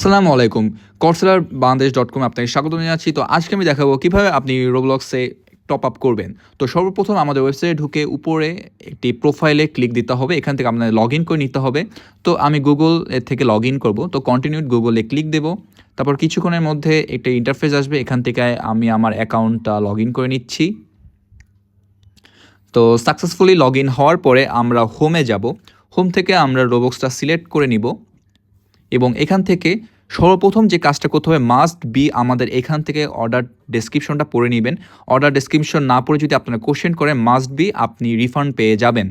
আসসালামু আলাইকুম। courseraBangladesh.com আপনাকে স্বাগত জানাচ্ছি। তো আজকে আমি দেখাবো কিভাবে আপনি রোবলক্সে টপ আপ করবেন। তো সর্বপ্রথম আমাদের ওয়েবসাইটে ঢুকে উপরে একটি প্রোফাইলে ক্লিক দিতে হবে। এখান থেকে আপনাদের লগইন করে নিতে হবে। তো আমি গুগল এর থেকে লগইন করব। তো কন্টিনিউ গুগলে ক্লিক দেব। তারপর কিছুক্ষণের মধ্যে একটা ইন্টারফেস আসবে। এখান থেকে আমি আমার অ্যাকাউন্টটা লগইন করে নিচ্ছি। তো সাকসেসফুলি লগইন হওয়ার পরে আমরা হোমে যাব। হোম থেকে আমরা রোবক্সটা সিলেক্ট করে নিব এবং এখান থেকে সর্বপ্রথম যে কাজটা করতে হবে মাস্ট বি আমাদের এখান থেকে অর্ডার ডেসক্রিপশনটা পড়ে নেবেন। অর্ডার ডেসক্রিপশন না পড়ে যদি আপনারা কোশ্চেন করেন মাস্ট বি আপনি রিফান্ড পেয়ে যাবেন।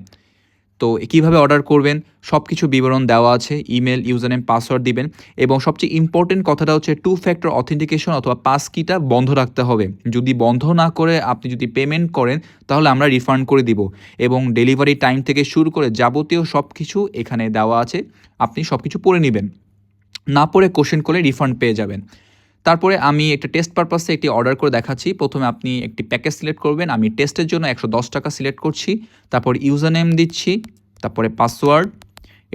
তো কীভাবে অর্ডার করবেন সব কিছু বিবরণ দেওয়া আছে। ইমেল, ইউজারনেম, পাসওয়ার্ড দিবেন এবং সবচেয়ে ইম্পর্টেন্ট কথাটা হচ্ছে 2 ফ্যাক্টর অথেন্টিকেশন অথবা পাস কিটা বন্ধ রাখতে হবে। যদি বন্ধ না করে আপনি যদি পেমেন্ট করেন তাহলে আমরা রিফান্ড করে দিব এবং ডেলিভারি টাইম থেকে শুরু করে যাবতীয় সব কিছু এখানে দেওয়া আছে। আপনি সব কিছু পড়ে নেবেন, না পড়ে কোশ্চেন করলে রিফান্ড পেয়ে যাবেন। তারপরে আমি একটা টেস্ট পারপাসে একটি অর্ডার করে দেখাচ্ছি। প্রথমে আপনি একটি প্যাকেজ সিলেক্ট করবেন। আমি টেস্টের জন্য 110 টাকা সিলেক্ট করছি। তারপর ইউজার নেম দিচ্ছি, তারপরে পাসওয়ার্ড,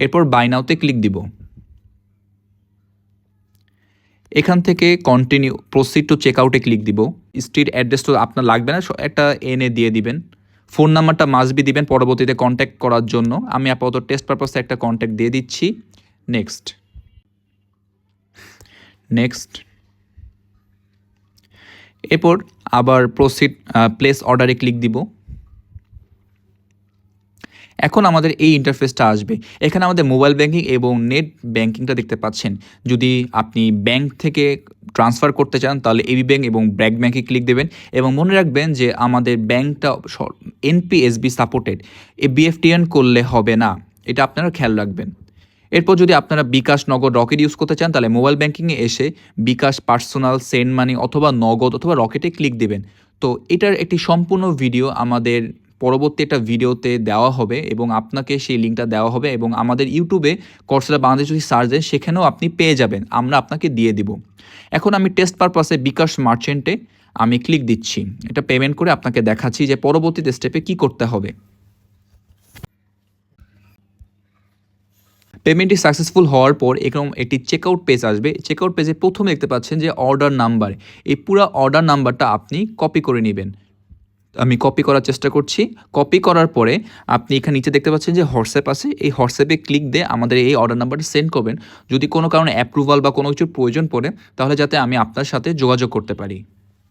এরপর বাই নাওতে ক্লিক দিব। এখান থেকে কন্টিনিউ প্রসিড টু চেক আউটে ক্লিক দিব। স্ট্রিট অ্যাড্রেস তো আপনার লাগবে না, একটা এনে দিয়ে দিবেন। ফোন নাম্বারটা মাস্ট বি দিবেন পরবর্তীতে কন্ট্যাক্ট করার জন্য। আমি আপাতত টেস্ট পারপাসে একটা কন্ট্যাক্ট দিয়ে দিচ্ছি। নেক্সট এরপর আবার প্রসিড প্লেস অর্ডারে ক্লিক দিব। এখন আমাদের এই ইন্টারফেসটা আসবে। এখানে আমাদের মোবাইল ব্যাংকিং এবং নেট ব্যাংকিংটা দেখতে পাচ্ছেন। যদি আপনি ব্যাংক থেকে ট্রান্সফার করতে চান তাহলে এবি ব্যাংক এবং ব্র্যাক ব্যাংকে ক্লিক দেবেন এবং মনে রাখবেন যে আমাদের ব্যাংকটা এনপিএসবি সাপোর্টেড। বিএফটিএন করলে হবে না, এটা আপনারা খেয়াল রাখবেন। এরপর যদি আপনারা বিকাশ, নগদ, রকেট ইউজ করতে চান তাহলে মোবাইল ব্যাংকিংয়ে এসে বিকাশ, পার্সোনাল, সেন্ড মানি অথবা নগদ অথবা রকেটে ক্লিক দেবেন। তো এটার একটি সম্পূর্ণ ভিডিও আমাদের পরবর্তী একটা ভিডিওতে দেওয়া হবে এবং আপনাকে সেই লিঙ্কটা দেওয়া হবে এবং আমাদের ইউটিউবে coursera বাংলাদেশ যদি সার্চ দেন সেখানেও আপনি পেয়ে যাবেন, আমরা আপনাকে দিয়ে দিব। এখন আমি টেস্ট পারপাসে বিকাশ মার্চেন্টে আমি ক্লিক দিচ্ছি। এটা পেমেন্ট করে আপনাকে দেখাচ্ছি যে পরবর্তীতে স্টেপে কি করতে হবে। পেমেন্টটি সাকসেসফুল হওয়ার পর এরকম একটি চেকআউট পেজ আসবে। চেকআউট পেজে প্রথমে দেখতে পাচ্ছেন যে অর্ডার নাম্বার, এই পুরো অর্ডার নাম্বারটা আপনি কপি করে নেবেন। আমি কপি করার চেষ্টা করছি। কপি করার পরে আপনি এখানে নিচে দেখতে পাচ্ছেন যে হোয়াটসঅ্যাপ আছে, এই হোয়াটসঅ্যাপে ক্লিক দিয়ে আমাদের এই অর্ডার নাম্বারটা সেন্ড করবেন। যদি কোনো কারণে অ্যাপ্রুভাল বা কোনো কিছুর প্রয়োজন পড়ে তাহলে যাতে আমি আপনার সাথে যোগাযোগ করতে পারি।